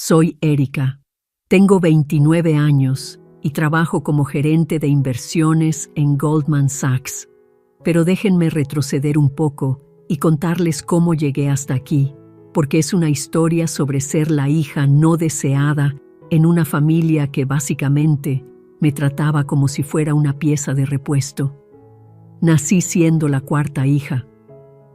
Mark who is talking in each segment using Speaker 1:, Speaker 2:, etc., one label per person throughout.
Speaker 1: Soy Erika. Tengo 29 años y trabajo como gerente de inversiones en Goldman Sachs. Pero déjenme retroceder un poco y contarles cómo llegué hasta aquí, porque es una historia sobre ser la hija no deseada en una familia que básicamente me trataba como si fuera una pieza de repuesto. Nací siendo la cuarta hija.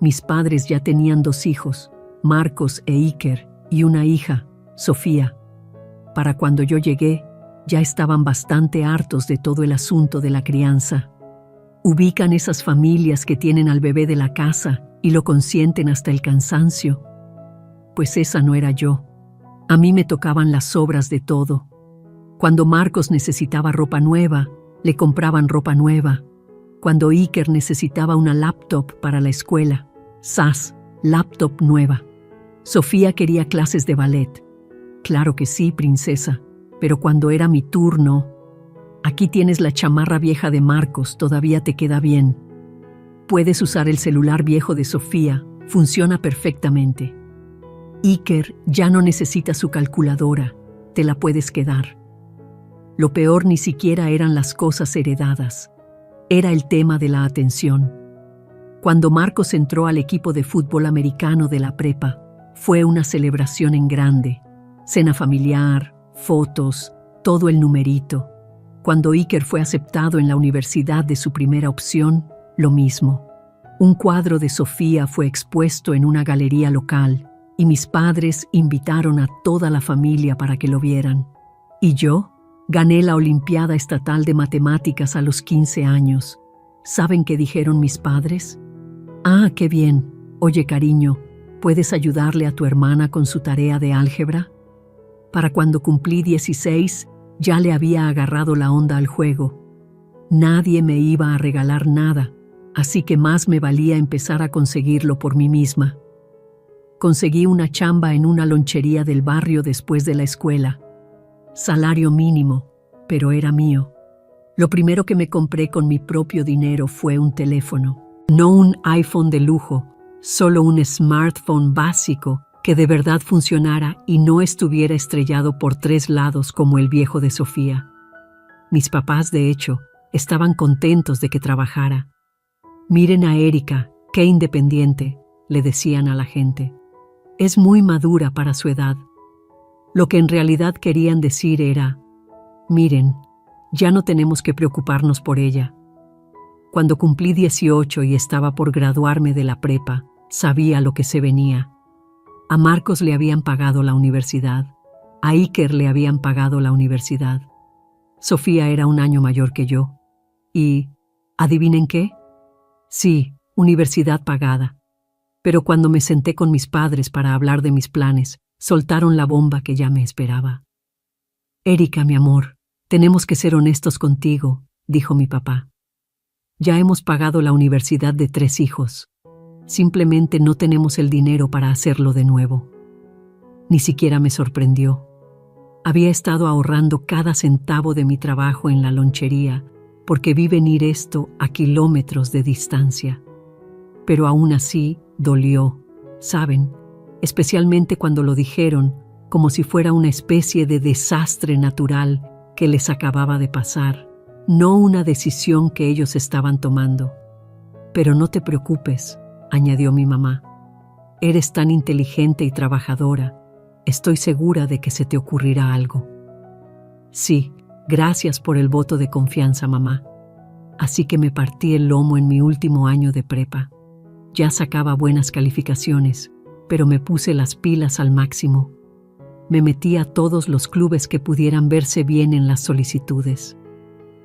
Speaker 1: Mis padres ya tenían 2 hijos, Marcos e Iker, y una hija, Sofía. Para cuando yo llegué, ya estaban bastante hartos de todo el asunto de la crianza. Ubican esas familias que tienen al bebé de la casa y lo consienten hasta el cansancio. Pues esa no era yo. A mí me tocaban las sobras de todo. Cuando Marcos necesitaba ropa nueva, le compraban ropa nueva. Cuando Iker necesitaba una laptop para la escuela, ¡zas!, laptop nueva. Sofía quería clases de ballet. Claro que sí, princesa, pero cuando era mi turno, aquí tienes la chamarra vieja de Marcos, todavía te queda bien. Puedes usar el celular viejo de Sofía, funciona perfectamente. Iker ya no necesita su calculadora, te la puedes quedar. Lo peor ni siquiera eran las cosas heredadas, era el tema de la atención. Cuando Marcos entró al equipo de fútbol americano de la prepa, fue una celebración en grande, cena familiar, fotos, todo el numerito. Cuando Iker fue aceptado en la universidad de su primera opción, lo mismo. Un cuadro de Sofía fue expuesto en una galería local y mis padres invitaron a toda la familia para que lo vieran. ¿Y yo? Gané la Olimpiada Estatal de Matemáticas a los 15 años. ¿Saben qué dijeron mis padres? Ah, qué bien. Oye, cariño, ¿puedes ayudarle a tu hermana con su tarea de álgebra? Para cuando cumplí 16, ya le había agarrado la onda al juego. Nadie me iba a regalar nada, así que más me valía empezar a conseguirlo por mí misma. Conseguí una chamba en una lonchería del barrio después de la escuela. Salario mínimo, pero era mío. Lo primero que me compré con mi propio dinero fue un teléfono. No un iPhone de lujo, solo un smartphone básico que de verdad funcionara y no estuviera estrellado por 3 lados como el viejo de Sofía. Mis papás, de hecho, estaban contentos de que trabajara. Miren a Erika, qué independiente, le decían a la gente. Es muy madura para su edad. Lo que en realidad querían decir era, miren, ya no tenemos que preocuparnos por ella. Cuando cumplí 18 y estaba por graduarme de la prepa, sabía lo que se venía. A Marcos le habían pagado la universidad. A Iker le habían pagado la universidad. Sofía era 1 año mayor que yo. Y, ¿adivinen qué? Sí, universidad pagada. Pero cuando me senté con mis padres para hablar de mis planes, soltaron la bomba que ya me esperaba. Erika, mi amor, tenemos que ser honestos contigo, dijo mi papá. Ya hemos pagado la universidad de 3 hijos. Simplemente no tenemos el dinero para hacerlo de nuevo. Ni siquiera me sorprendió. Había estado ahorrando cada centavo de mi trabajo en la lonchería porque vi venir esto a kilómetros de distancia. Pero aún así dolió, ¿saben? Especialmente cuando lo dijeron como si fuera una especie de desastre natural que les acababa de pasar, no una decisión que ellos estaban tomando. Pero no te preocupes, añadió mi mamá. Eres tan inteligente y trabajadora. Estoy segura de que se te ocurrirá algo. Sí, gracias por el voto de confianza, mamá. Así que me partí el lomo en mi último año de prepa. Ya sacaba buenas calificaciones, pero me puse las pilas al máximo. Me metí a todos los clubes que pudieran verse bien en las solicitudes.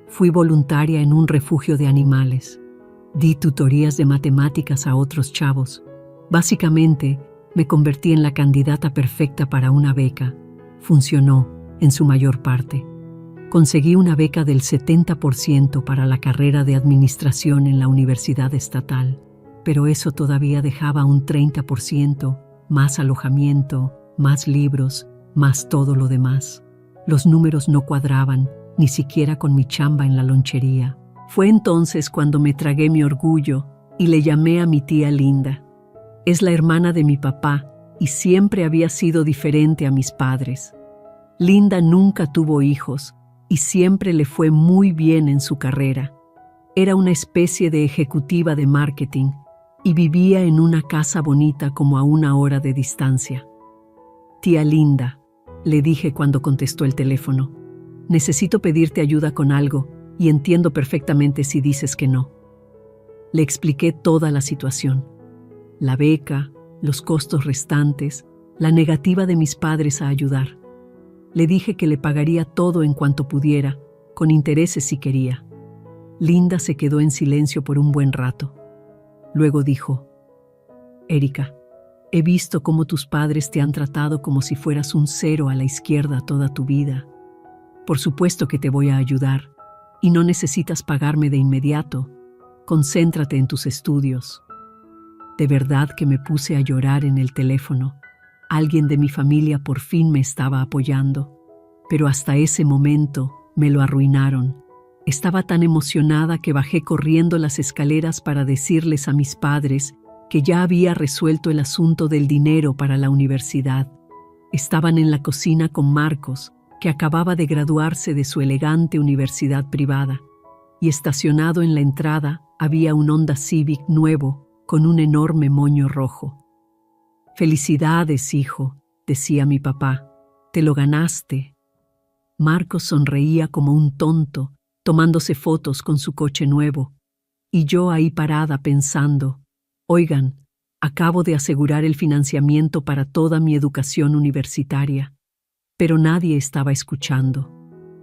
Speaker 1: Fui voluntaria en un refugio de animales. Di tutorías de matemáticas a otros chavos. Básicamente, me convertí en la candidata perfecta para una beca. Funcionó, en su mayor parte. Conseguí una beca del 70% para la carrera de administración en la universidad estatal, pero eso todavía dejaba un 30%, más alojamiento, más libros, más todo lo demás. Los números no cuadraban, ni siquiera con mi chamba en la lonchería. Fue entonces cuando me tragué mi orgullo y le llamé a mi tía Linda. Es la hermana de mi papá y siempre había sido diferente a mis padres. Linda nunca tuvo hijos y siempre le fue muy bien en su carrera. Era una especie de ejecutiva de marketing y vivía en una casa bonita como a 1 hora de distancia. Tía Linda, le dije cuando contestó el teléfono, necesito pedirte ayuda con algo y entiendo perfectamente si dices que no. Le expliqué toda la situación. La beca, los costos restantes, la negativa de mis padres a ayudar. Le dije que le pagaría todo en cuanto pudiera, con intereses si quería. Linda se quedó en silencio por un buen rato. Luego dijo, Erika, he visto cómo tus padres te han tratado como si fueras un cero a la izquierda toda tu vida. Por supuesto que te voy a ayudar, y no necesitas pagarme de inmediato. Concéntrate en tus estudios. De verdad que me puse a llorar en el teléfono. Alguien de mi familia por fin me estaba apoyando, pero hasta ese momento me lo arruinaron. Estaba tan emocionada que bajé corriendo las escaleras para decirles a mis padres que ya había resuelto el asunto del dinero para la universidad. Estaban en la cocina con Marcos, que acababa de graduarse de su elegante universidad privada, y estacionado en la entrada había un Honda Civic nuevo con un enorme moño rojo. «Felicidades, hijo», decía mi papá, «te lo ganaste». Marcos sonreía como un tonto, tomándose fotos con su coche nuevo, y yo ahí parada pensando, «Oigan, acabo de asegurar el financiamiento para toda mi educación universitaria». Pero nadie estaba escuchando.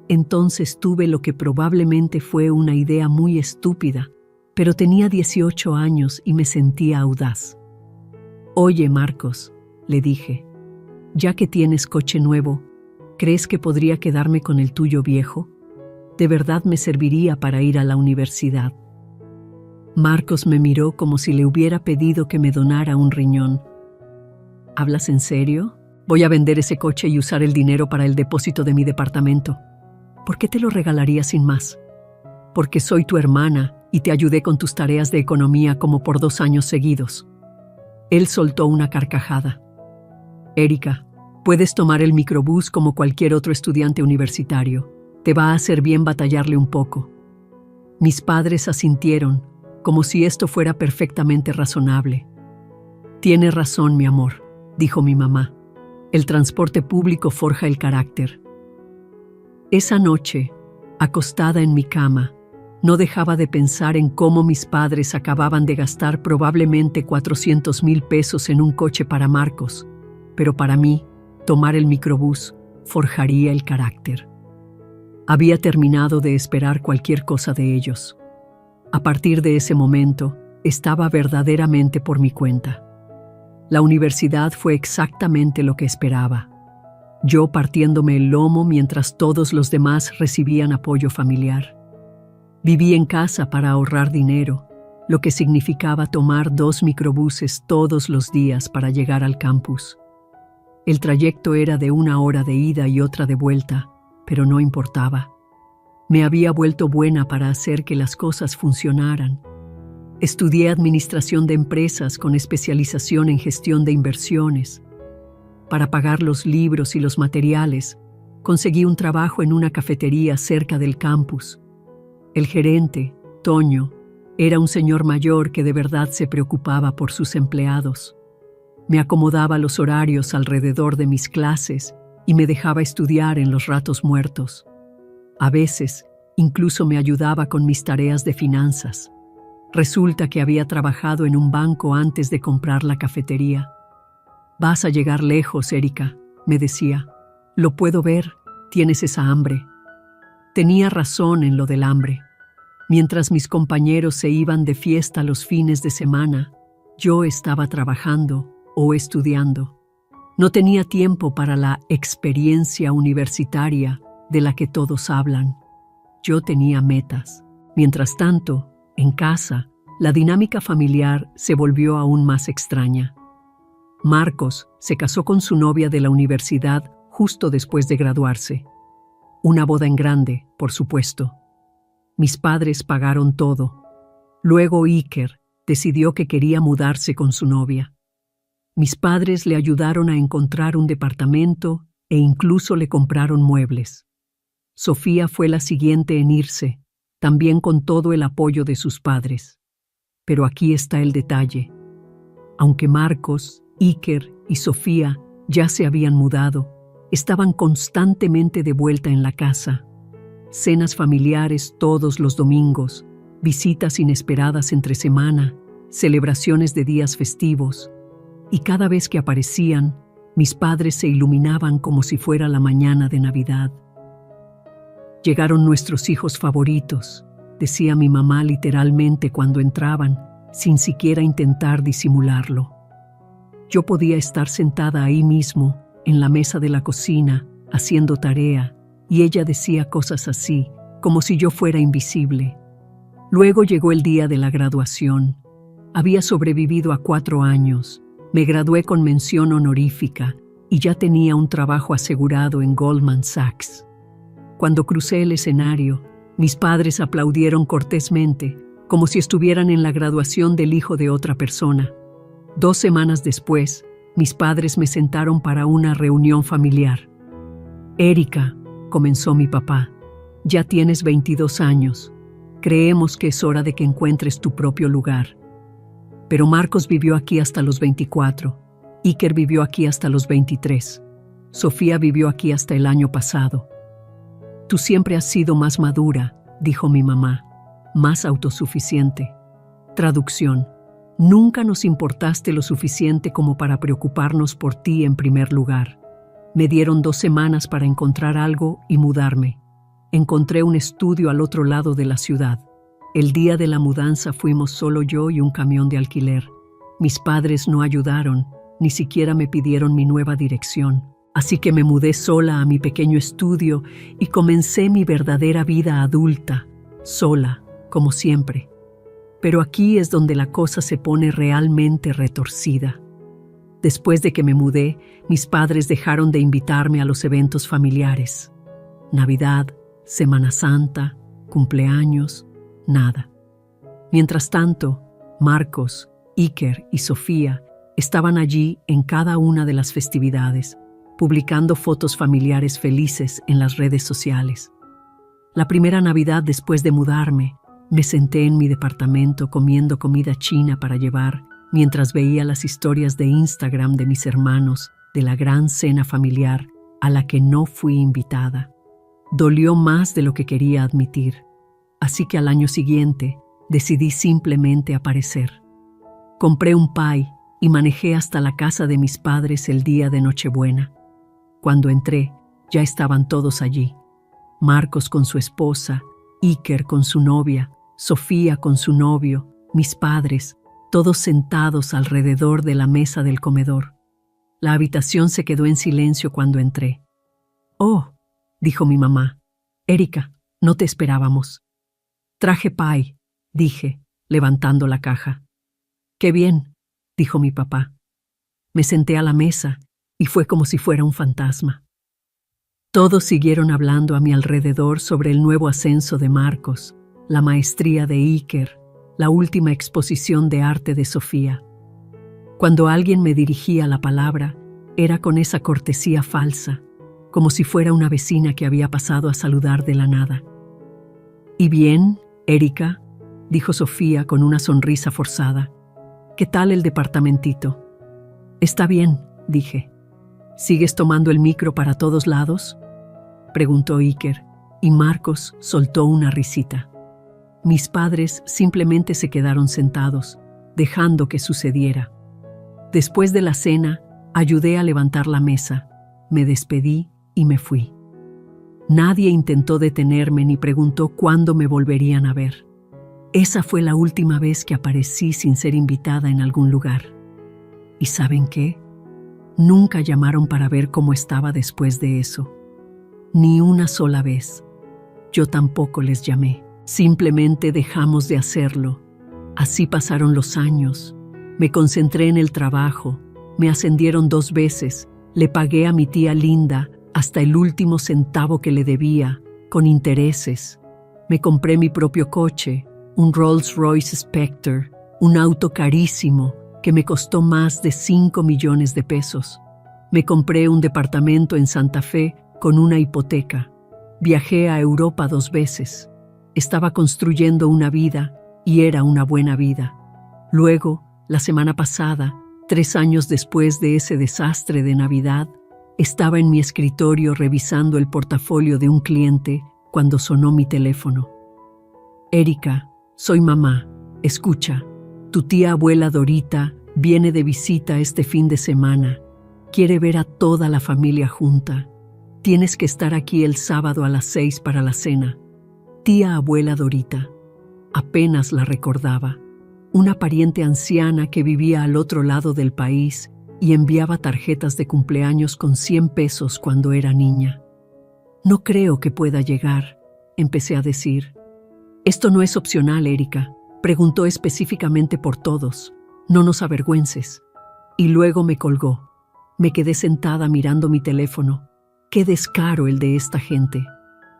Speaker 1: Entonces tuve lo que probablemente fue una idea muy estúpida, pero tenía 18 años y me sentía audaz. «Oye, Marcos», le dije, «ya que tienes coche nuevo, ¿crees que podría quedarme con el tuyo viejo? De verdad me serviría para ir a la universidad». Marcos me miró como si le hubiera pedido que me donara un riñón. «¿Hablas en serio? Voy a vender ese coche y usar el dinero para el depósito de mi departamento. ¿Por qué te lo regalaría sin más? Porque soy tu hermana y te ayudé con tus tareas de economía como por 2 años seguidos». Él soltó una carcajada. «Erika, puedes tomar el microbús como cualquier otro estudiante universitario. Te va a hacer bien batallarle un poco». Mis padres asintieron, como si esto fuera perfectamente razonable. «Tienes razón, mi amor», dijo mi mamá. «El transporte público forja el carácter». Esa noche, acostada en mi cama, no dejaba de pensar en cómo mis padres acababan de gastar probablemente 400,000 pesos en un coche para Marcos, pero para mí, tomar el microbús forjaría el carácter. Había terminado de esperar cualquier cosa de ellos. A partir de ese momento, estaba verdaderamente por mi cuenta. La universidad fue exactamente lo que esperaba. Yo partiéndome el lomo mientras todos los demás recibían apoyo familiar. Viví en casa para ahorrar dinero, lo que significaba tomar 2 microbuses todos los días para llegar al campus. El trayecto era de 1 hora de ida y otra de vuelta, pero no importaba. Me había vuelto buena para hacer que las cosas funcionaran. Estudié administración de empresas con especialización en gestión de inversiones. Para pagar los libros y los materiales, conseguí un trabajo en una cafetería cerca del campus. El gerente, Toño, era un señor mayor que de verdad se preocupaba por sus empleados. Me acomodaba los horarios alrededor de mis clases y me dejaba estudiar en los ratos muertos. A veces, incluso me ayudaba con mis tareas de finanzas. Resulta que había trabajado en un banco antes de comprar la cafetería. «Vas a llegar lejos, Erika», me decía. «Lo puedo ver, tienes esa hambre». Tenía razón en lo del hambre. Mientras mis compañeros se iban de fiesta los fines de semana, yo estaba trabajando o estudiando. No tenía tiempo para la experiencia universitaria de la que todos hablan. Yo tenía metas. Mientras tanto, en casa, la dinámica familiar se volvió aún más extraña. Marcos se casó con su novia de la universidad justo después de graduarse. Una boda en grande, por supuesto. Mis padres pagaron todo. Luego Iker decidió que quería mudarse con su novia. Mis padres le ayudaron a encontrar un departamento e incluso le compraron muebles. Sofía fue la siguiente en irse, también con todo el apoyo de sus padres. Pero aquí está el detalle. Aunque Marcos, Iker y Sofía ya se habían mudado, estaban constantemente de vuelta en la casa. Cenas familiares todos los domingos, visitas inesperadas entre semana, celebraciones de días festivos. Y cada vez que aparecían, mis padres se iluminaban como si fuera la mañana de Navidad. Llegaron nuestros hijos favoritos, decía mi mamá literalmente cuando entraban, sin siquiera intentar disimularlo. Yo podía estar sentada ahí mismo, en la mesa de la cocina, haciendo tarea, y ella decía cosas así, como si yo fuera invisible. Luego llegó el día de la graduación. Había sobrevivido a 4 años. Me gradué con mención honorífica y ya tenía un trabajo asegurado en Goldman Sachs. Cuando crucé el escenario, mis padres aplaudieron cortésmente, como si estuvieran en la graduación del hijo de otra persona. 2 semanas después, mis padres me sentaron para una reunión familiar. «Erika», comenzó mi papá, «ya tienes 22 años. Creemos que es hora de que encuentres tu propio lugar. Pero Marcos vivió aquí hasta los 24, Iker vivió aquí hasta los 23, Sofía vivió aquí hasta el año pasado. Tú siempre has sido más madura», dijo mi mamá, «más autosuficiente». Traducción: nunca nos importaste lo suficiente como para preocuparnos por ti en primer lugar. Me dieron 2 semanas para encontrar algo y mudarme. Encontré un estudio al otro lado de la ciudad. El día de la mudanza fuimos solo yo y un camión de alquiler. Mis padres no ayudaron, ni siquiera me pidieron mi nueva dirección. Así que me mudé sola a mi pequeño estudio y comencé mi verdadera vida adulta, sola, como siempre. Pero aquí es donde la cosa se pone realmente retorcida. Después de que me mudé, mis padres dejaron de invitarme a los eventos familiares. Navidad, Semana Santa, cumpleaños, nada. Mientras tanto, Marcos, Iker y Sofía estaban allí en cada una de las festividades, publicando fotos familiares felices en las redes sociales. La primera Navidad después de mudarme, me senté en mi departamento comiendo comida china para llevar, mientras veía las historias de Instagram de mis hermanos de la gran cena familiar a la que no fui invitada. Dolió más de lo que quería admitir, así que al año siguiente decidí simplemente aparecer. Compré un pie y manejé hasta la casa de mis padres el día de Nochebuena. Cuando entré, ya estaban todos allí. Marcos con su esposa, Iker con su novia, Sofía con su novio, mis padres, todos sentados alrededor de la mesa del comedor. La habitación se quedó en silencio cuando entré. «Oh», dijo mi mamá, «Erika, no te esperábamos». «Traje pie», dije, levantando la caja. «Qué bien», dijo mi papá. Me senté a la mesa y fue como si fuera un fantasma. Todos siguieron hablando a mi alrededor sobre el nuevo ascenso de Marcos, la maestría de Iker, la última exposición de arte de Sofía. Cuando alguien me dirigía la palabra, era con esa cortesía falsa, como si fuera una vecina que había pasado a saludar de la nada. «¿Y bien, Erika?», dijo Sofía con una sonrisa forzada. «¿Qué tal el departamentito?» «Está bien», dije. «¿Sigues tomando el micro para todos lados?», preguntó Iker, y Marcos soltó una risita. Mis padres simplemente se quedaron sentados, dejando que sucediera. Después de la cena, ayudé a levantar la mesa, me despedí y me fui. Nadie intentó detenerme ni preguntó cuándo me volverían a ver. Esa fue la última vez que aparecí sin ser invitada en algún lugar. ¿Y saben qué? Nunca llamaron para ver cómo estaba después de eso. Ni una sola vez. Yo tampoco les llamé. Simplemente dejamos de hacerlo. Así pasaron los años. Me concentré en el trabajo. Me ascendieron 2 veces. Le pagué a mi tía Linda hasta el último centavo que le debía, con intereses. Me compré mi propio coche, un Rolls Royce Spectre, un auto carísimo, que me costó más de 5 millones de pesos. Me compré un departamento en Santa Fe con una hipoteca. Viajé a Europa 2 veces. Estaba construyendo una vida y era una buena vida. Luego, la semana pasada, 3 años después de ese desastre de Navidad, estaba en mi escritorio revisando el portafolio de un cliente cuando sonó mi teléfono. Erika, soy mamá. Escucha, tu tía abuela Dorita viene de visita este fin de semana. Quiere ver a toda la familia junta. Tienes que estar aquí el sábado a las 6 para la cena. Tía abuela Dorita. Apenas la recordaba. Una pariente anciana que vivía al otro lado del país y enviaba tarjetas de cumpleaños con 100 pesos cuando era niña. No creo que pueda llegar, empecé a decir. Esto no es opcional, Erika. Preguntó específicamente por todos. No nos avergüences. Y luego me colgó. Me quedé sentada mirando mi teléfono. Qué descaro el de esta gente.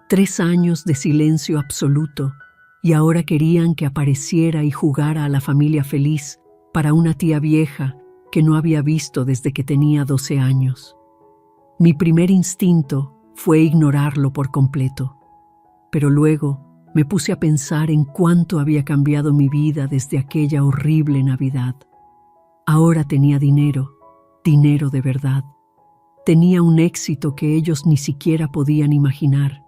Speaker 1: 3 años de silencio absoluto. Y ahora querían que apareciera y jugara a la familia feliz para una tía vieja que no había visto desde que tenía 12 años. Mi primer instinto fue ignorarlo por completo. Pero luego me puse a pensar en cuánto había cambiado mi vida desde aquella horrible Navidad. Ahora tenía dinero de verdad. Tenía un éxito que ellos ni siquiera podían imaginar.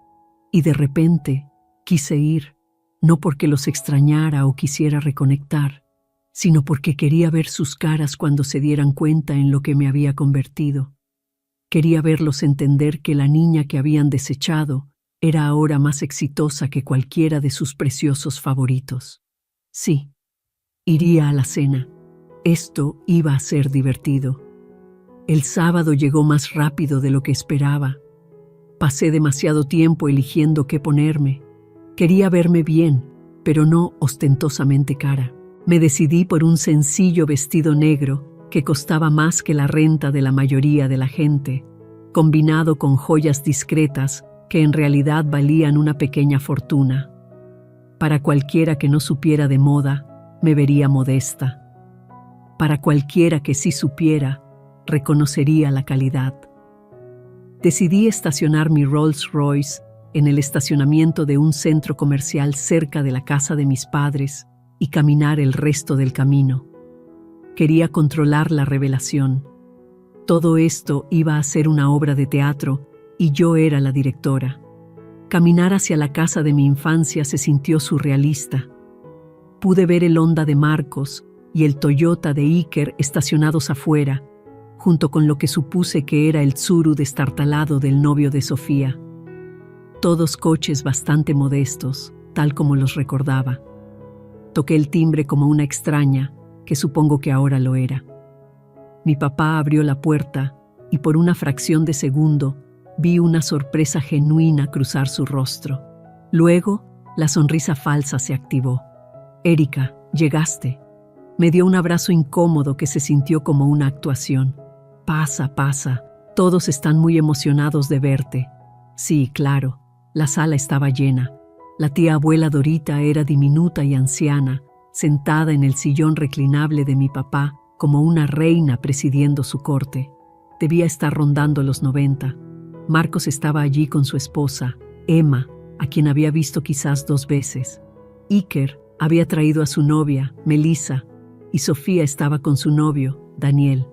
Speaker 1: Y de repente quise ir, no porque los extrañara o quisiera reconectar, sino porque quería ver sus caras cuando se dieran cuenta en lo que me había convertido. Quería verlos entender que la niña que habían desechado era ahora más exitosa que cualquiera de sus preciosos favoritos. Sí, iría a la cena. Esto iba a ser divertido. El sábado llegó más rápido de lo que esperaba. Pasé demasiado tiempo eligiendo qué ponerme. Quería verme bien, pero no ostentosamente cara. Me decidí por un sencillo vestido negro que costaba más que la renta de la mayoría de la gente, combinado con joyas discretas que en realidad valían una pequeña fortuna. Para cualquiera que no supiera de moda, me vería modesta. Para cualquiera que sí supiera, reconocería la calidad. Decidí estacionar mi Rolls Royce en el estacionamiento de un centro comercial cerca de la casa de mis padres y caminar el resto del camino. Quería controlar la revelación. Todo esto iba a ser una obra de teatro y yo era la directora. Caminar hacia la casa de mi infancia se sintió surrealista. Pude ver el Honda de Marcos y el Toyota de Iker estacionados afuera, junto con lo que supuse que era el Tsuru destartalado del novio de Sofía. Todos coches bastante modestos, tal como los recordaba. Toqué el timbre como una extraña, que supongo que ahora lo era. Mi papá abrió la puerta y por una fracción de segundo vi una sorpresa genuina cruzar su rostro. Luego, la sonrisa falsa se activó. «Erika, llegaste». Me dio un abrazo incómodo que se sintió como una actuación. «Pasa, pasa. Todos están muy emocionados de verte». Sí, claro. La sala estaba llena. La tía abuela Dorita era diminuta y anciana, sentada en el sillón reclinable de mi papá, como una reina presidiendo su corte. Debía estar rondando los 90. Marcos estaba allí con su esposa, Emma, a quien había visto quizás 2 veces. Iker había traído a su novia, Melissa, y Sofía estaba con su novio, Daniel.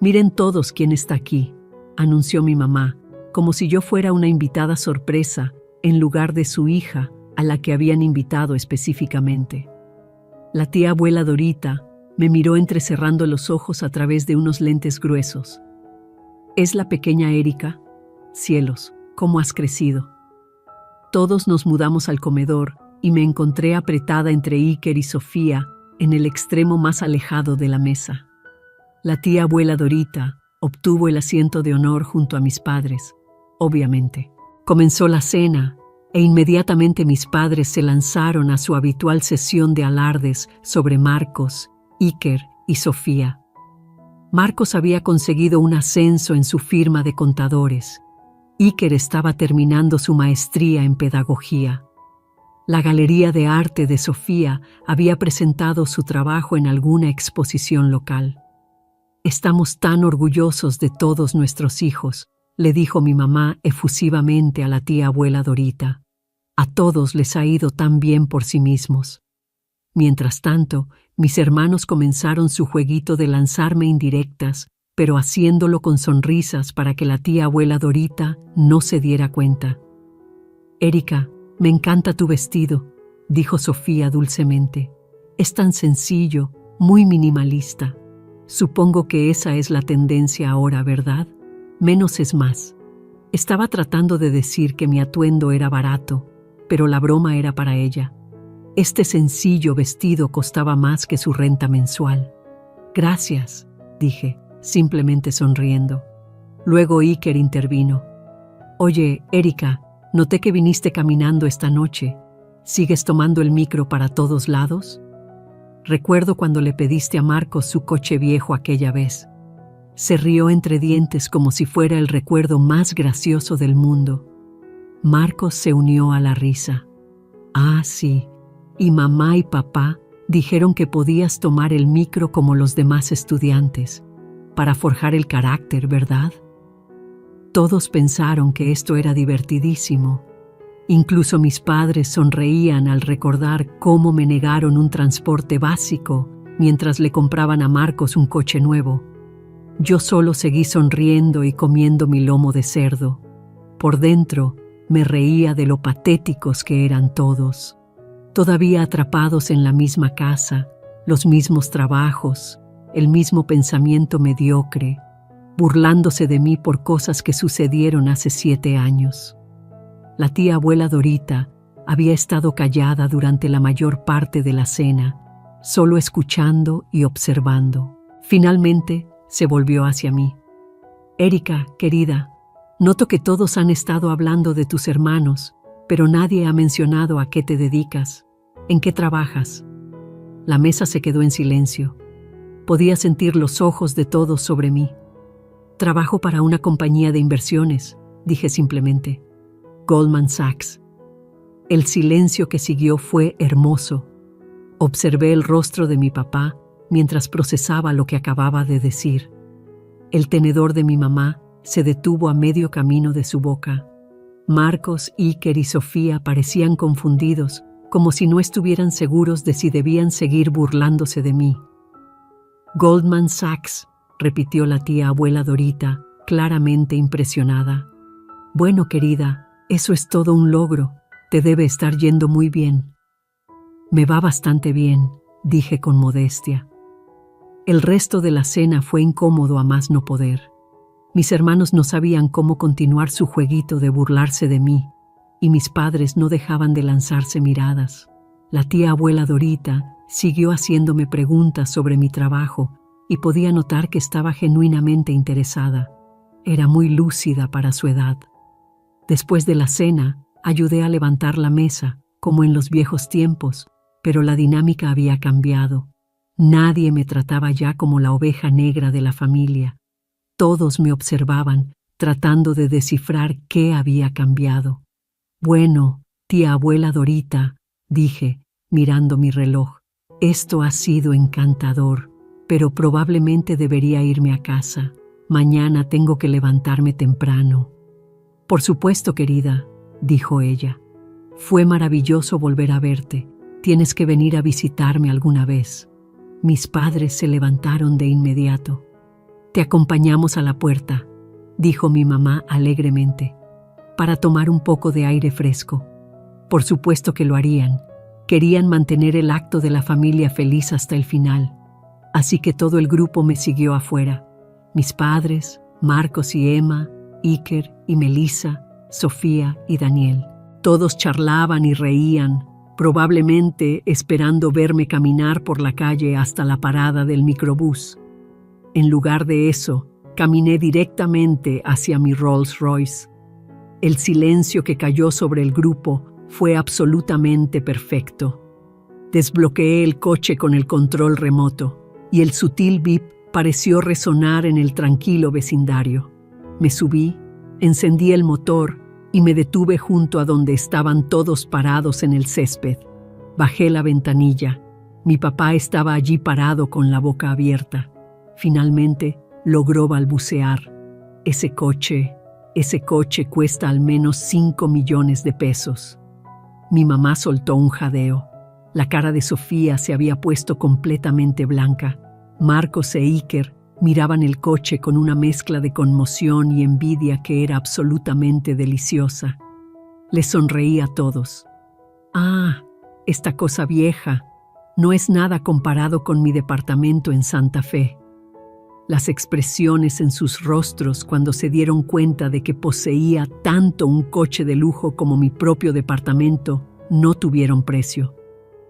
Speaker 1: «Miren todos quién está aquí», anunció mi mamá, como si yo fuera una invitada sorpresa en lugar de su hija a la que habían invitado específicamente. La tía abuela Dorita me miró entrecerrando los ojos a través de unos lentes gruesos. «¿Es la pequeña Erika? Cielos, ¿cómo has crecido?». Todos nos mudamos al comedor y me encontré apretada entre Iker y Sofía en el extremo más alejado de la mesa. La tía abuela Dorita obtuvo el asiento de honor junto a mis padres, obviamente. Comenzó la cena e inmediatamente mis padres se lanzaron a su habitual sesión de alardes sobre Marcos, Iker y Sofía. Marcos había conseguido un ascenso en su firma de contadores. Iker estaba terminando su maestría en pedagogía. La Galería de Arte de Sofía había presentado su trabajo en alguna exposición local. «Estamos tan orgullosos de todos nuestros hijos», le dijo mi mamá efusivamente a la tía abuela Dorita. «A todos les ha ido tan bien por sí mismos». Mientras tanto, mis hermanos comenzaron su jueguito de lanzarme indirectas, pero haciéndolo con sonrisas para que la tía abuela Dorita no se diera cuenta. «Erika, me encanta tu vestido», dijo Sofía dulcemente. «Es tan sencillo, muy minimalista. Supongo que esa es la tendencia ahora, ¿verdad? Menos es más». Estaba tratando de decir que mi atuendo era barato, pero la broma era para ella. Este sencillo vestido costaba más que su renta mensual. «Gracias», dije, simplemente sonriendo. Luego Iker intervino. «Oye, Erika, noté que viniste caminando esta noche. ¿Sigues tomando el micro para todos lados? Recuerdo cuando le pediste a Marcos su coche viejo aquella vez». Se rió entre dientes como si fuera el recuerdo más gracioso del mundo. Marcos se unió a la risa. «Ah, sí. Y mamá y papá dijeron que podías tomar el micro como los demás estudiantes, para forjar el carácter, ¿verdad?» Todos pensaron que esto era divertidísimo. Incluso mis padres sonreían al recordar cómo me negaron un transporte básico mientras le compraban a Marcos un coche nuevo. Yo solo seguí sonriendo y comiendo mi lomo de cerdo. Por dentro, me reía de lo patéticos que eran todos. Todavía atrapados en la misma casa, los mismos trabajos, el mismo pensamiento mediocre, burlándose de mí por cosas que sucedieron hace 7 años. La tía abuela Dorita había estado callada durante la mayor parte de la cena, solo escuchando y observando. Finalmente, se volvió hacia mí. «Erika, querida, noto que todos han estado hablando de tus hermanos, pero nadie ha mencionado a qué te dedicas. ¿En qué trabajas?» La mesa se quedó en silencio. Podía sentir los ojos de todos sobre mí. «Trabajo para una compañía de inversiones», dije simplemente. «Goldman Sachs». El silencio que siguió fue hermoso. Observé el rostro de mi papá mientras procesaba lo que acababa de decir. El tenedor de mi mamá se detuvo a medio camino de su boca. Marcos, Iker y Sofía parecían confundidos, como si no estuvieran seguros de si debían seguir burlándose de mí. «Goldman Sachs», repitió la tía abuela Dorita, claramente impresionada. «Bueno, querida, eso es todo un logro. Te debe estar yendo muy bien». «Me va bastante bien», dije con modestia. El resto de la cena fue incómodo a más no poder. Mis hermanos no sabían cómo continuar su jueguito de burlarse de mí, y mis padres no dejaban de lanzarse miradas. La tía abuela Dorita siguió haciéndome preguntas sobre mi trabajo y podía notar que estaba genuinamente interesada. Era muy lúcida para su edad. Después de la cena, ayudé a levantar la mesa, como en los viejos tiempos, pero la dinámica había cambiado. Nadie me trataba ya como la oveja negra de la familia. Todos me observaban, tratando de descifrar qué había cambiado. «Bueno, tía abuela Dorita», dije, mirando mi reloj, «esto ha sido encantador, pero probablemente debería irme a casa. Mañana tengo que levantarme temprano». «Por supuesto, querida», dijo ella. «Fue maravilloso volver a verte. Tienes que venir a visitarme alguna vez». Mis padres se levantaron de inmediato. «Te acompañamos a la puerta», dijo mi mamá alegremente, «para tomar un poco de aire fresco». Por supuesto que lo harían. Querían mantener el acto de la familia feliz hasta el final. Así que todo el grupo me siguió afuera. Mis padres, Marcos y Emma, Iker y Melissa, Sofía y Daniel. Todos charlaban y reían, probablemente esperando verme caminar por la calle hasta la parada del microbús. En lugar de eso, caminé directamente hacia mi Rolls Royce. El silencio que cayó sobre el grupo fue absolutamente perfecto. Desbloqueé el coche con el control remoto y el sutil bip pareció resonar en el tranquilo vecindario. Me subí, encendí el motor y me detuve junto a donde estaban todos parados en el césped. Bajé la ventanilla. Mi papá estaba allí parado con la boca abierta. Finalmente logró balbucear. Ese coche cuesta al menos 5 millones de pesos. Mi mamá soltó un jadeo. La cara de Sofía se había puesto completamente blanca. Marcos e Iker miraban el coche con una mezcla de conmoción y envidia que era absolutamente deliciosa. Les sonreí a todos. «Ah, esta cosa vieja no es nada comparado con mi departamento en Santa Fe». Las expresiones en sus rostros cuando se dieron cuenta de que poseía tanto un coche de lujo como mi propio departamento no tuvieron precio.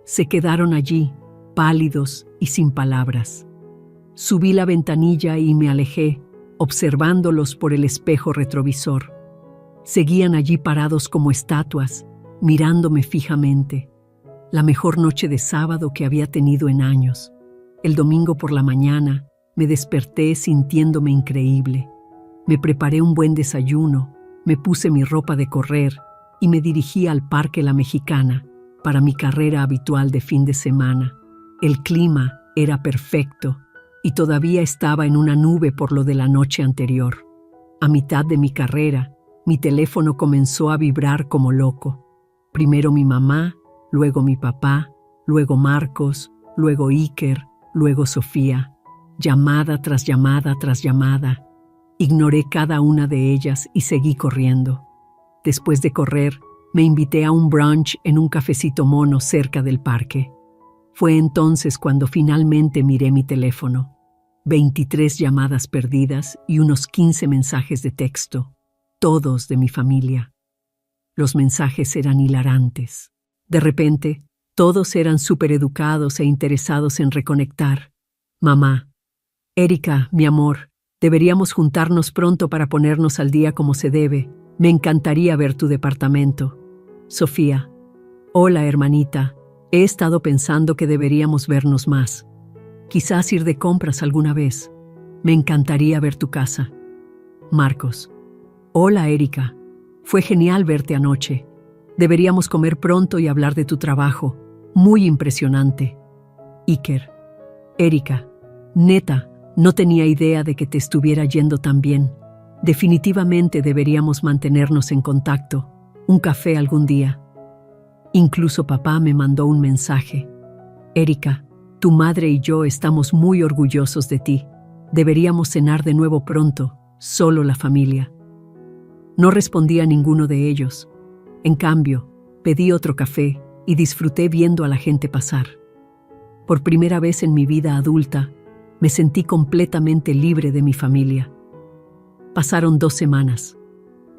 Speaker 1: Se quedaron allí, pálidos y sin palabras. Subí la ventanilla y me alejé, observándolos por el espejo retrovisor. Seguían allí parados como estatuas, mirándome fijamente. La mejor noche de sábado que había tenido en años. El domingo por la mañana me desperté sintiéndome increíble. Me preparé un buen desayuno, me puse mi ropa de correr y me dirigí al Parque La Mexicana para mi carrera habitual de fin de semana. El clima era perfecto y todavía estaba en una nube por lo de la noche anterior. A mitad de mi carrera, mi teléfono comenzó a vibrar como loco. Primero mi mamá, luego mi papá, luego Marcos, luego Iker, luego Sofía. Llamada tras llamada tras llamada. Ignoré cada una de ellas y seguí corriendo. Después de correr, me invité a un brunch en un cafecito mono cerca del parque. Fue entonces cuando finalmente miré mi teléfono. 23 llamadas perdidas y unos 15 mensajes de texto, todos de mi familia. Los mensajes eran hilarantes. De repente, todos eran supereducados e interesados en reconectar. Mamá: Erika, mi amor, deberíamos juntarnos pronto para ponernos al día como se debe. Me encantaría ver tu departamento. Sofía: hola, hermanita. He estado pensando que deberíamos vernos más. Quizás ir de compras alguna vez. Me encantaría ver tu casa. Marcos: hola, Erika. Fue genial verte anoche. Deberíamos comer pronto y hablar de tu trabajo. Muy impresionante. Iker: Erika, neta, no tenía idea de que te estuviera yendo tan bien. Definitivamente deberíamos mantenernos en contacto. Un café algún día. Incluso papá me mandó un mensaje. Erika, tu madre y yo estamos muy orgullosos de ti. Deberíamos cenar de nuevo pronto, solo la familia. No respondí a ninguno de ellos. En cambio, pedí otro café y disfruté viendo a la gente pasar. Por primera vez en mi vida adulta, me sentí completamente libre de mi familia. Pasaron 2 semanas.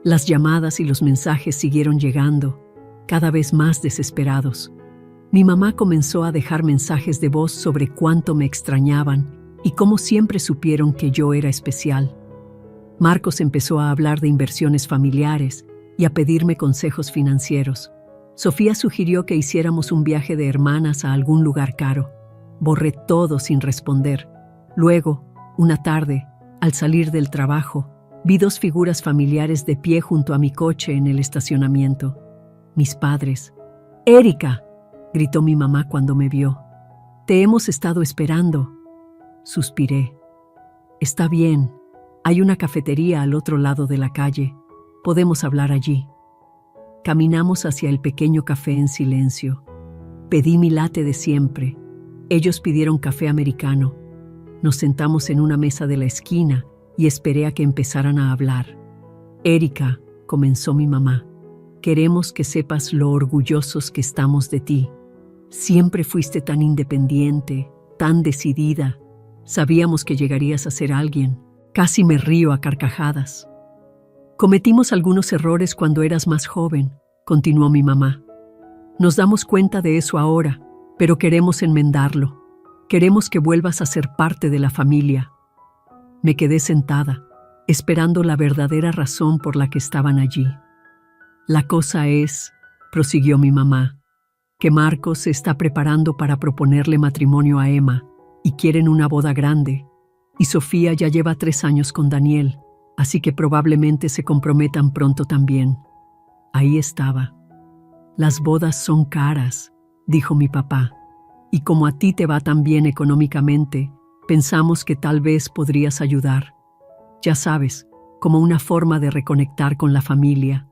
Speaker 1: Las llamadas y los mensajes siguieron llegando, cada vez más desesperados. Mi mamá comenzó a dejar mensajes de voz sobre cuánto me extrañaban y cómo siempre supieron que yo era especial. Marcos empezó a hablar de inversiones familiares y a pedirme consejos financieros. Sofía sugirió que hiciéramos un viaje de hermanas a algún lugar caro. Borré todo sin responder. Luego, una tarde, al salir del trabajo, vi 2 figuras familiares de pie junto a mi coche en el estacionamiento. Mis padres. «Erika», gritó mi mamá cuando me vio. «Te hemos estado esperando». Suspiré. «Está bien. Hay una cafetería al otro lado de la calle. Podemos hablar allí». Caminamos hacia el pequeño café en silencio. Pedí mi latte de siempre. Ellos pidieron café americano. Nos sentamos en una mesa de la esquina y esperé a que empezaran a hablar. «Erika», comenzó mi mamá, «queremos que sepas lo orgullosos que estamos de ti. Siempre fuiste tan independiente, tan decidida. Sabíamos que llegarías a ser alguien». Casi me río a carcajadas. «Cometimos algunos errores cuando eras más joven», continuó mi mamá. «Nos damos cuenta de eso ahora, pero queremos enmendarlo. Queremos que vuelvas a ser parte de la familia». Me quedé sentada, esperando la verdadera razón por la que estaban allí. «La cosa es», prosiguió mi mamá, «que Marcos se está preparando para proponerle matrimonio a Emma y quieren una boda grande. Y Sofía ya lleva 3 años con Daniel, así que probablemente se comprometan pronto también. Ahí estaba. Las bodas son caras, dijo mi papá, y como a ti te va tan bien económicamente, pensamos que tal vez podrías ayudar. Ya sabes, como una forma de reconectar con la familia.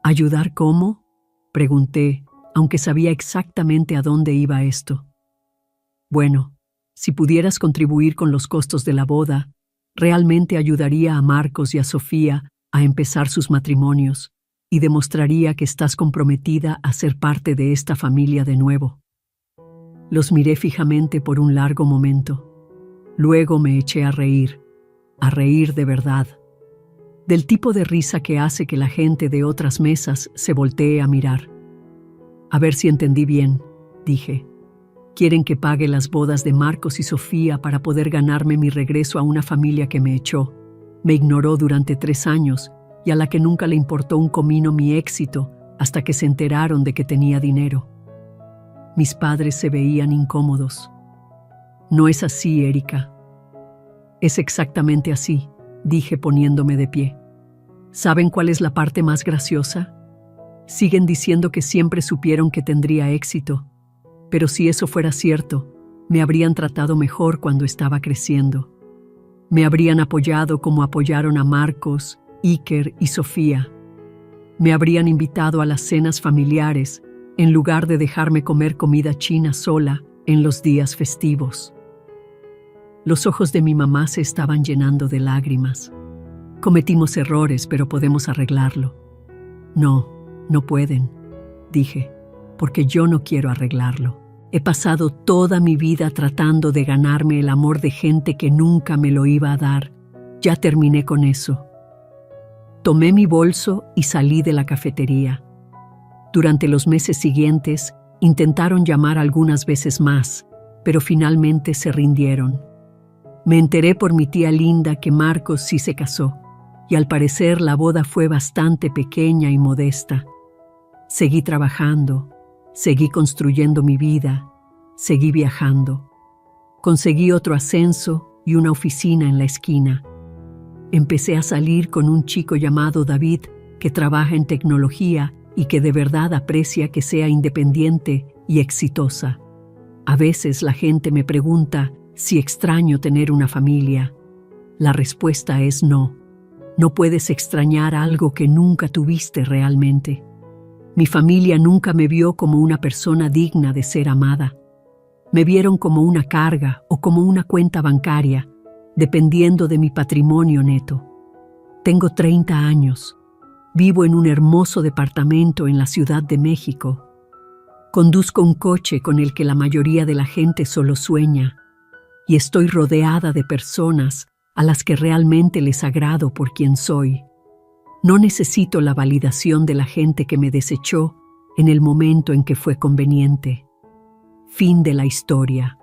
Speaker 1: ¿Ayudar cómo?, pregunté, aunque sabía exactamente a dónde iba esto. Bueno, si pudieras contribuir con los costos de la boda, realmente ayudaría a Marcos y a Sofía a empezar sus matrimonios y demostraría que estás comprometida a ser parte de esta familia de nuevo. Los miré fijamente por un largo momento. Luego me eché a reír de verdad, del tipo de risa que hace que la gente de otras mesas se voltee a mirar. A ver si entendí bien, dije. Quieren que pague las bodas de Marcos y Sofía para poder ganarme mi regreso a una familia que me echó, me ignoró durante 3 años y a la que nunca le importó un comino mi éxito hasta que se enteraron de que tenía dinero. Mis padres se veían incómodos. No es así, Erika. Es exactamente así, dije poniéndome de pie. ¿Saben cuál es la parte más graciosa? Siguen diciendo que siempre supieron que tendría éxito, pero si eso fuera cierto, me habrían tratado mejor cuando estaba creciendo. Me habrían apoyado como apoyaron a Marcos, Iker y Sofía. Me habrían invitado a las cenas familiares en lugar de dejarme comer comida china sola en los días festivos. Los ojos de mi mamá se estaban llenando de lágrimas. Cometimos errores, pero podemos arreglarlo. No, no pueden, dije, porque yo no quiero arreglarlo. He pasado toda mi vida tratando de ganarme el amor de gente que nunca me lo iba a dar. Ya terminé con eso. Tomé mi bolso y salí de la cafetería. Durante los meses siguientes, intentaron llamar algunas veces más, pero finalmente se rindieron. Me enteré por mi tía Linda que Marcos sí se casó, y al parecer la boda fue bastante pequeña y modesta. Seguí trabajando, seguí construyendo mi vida, seguí viajando. Conseguí otro ascenso y una oficina en la esquina. Empecé a salir con un chico llamado David que trabaja en tecnología y que de verdad aprecia que sea independiente y exitosa. A veces la gente me pregunta si extraño tener una familia. La respuesta es no. No puedes extrañar algo que nunca tuviste realmente. Mi familia nunca me vio como una persona digna de ser amada. Me vieron como una carga o como una cuenta bancaria, dependiendo de mi patrimonio neto. Tengo 30 años. Vivo en un hermoso departamento en la Ciudad de México. Conduzco un coche con el que la mayoría de la gente solo sueña, y estoy rodeada de personas a las que realmente les agrado por quien soy. No necesito la validación de la gente que me desechó en el momento en que fue conveniente. Fin de la historia.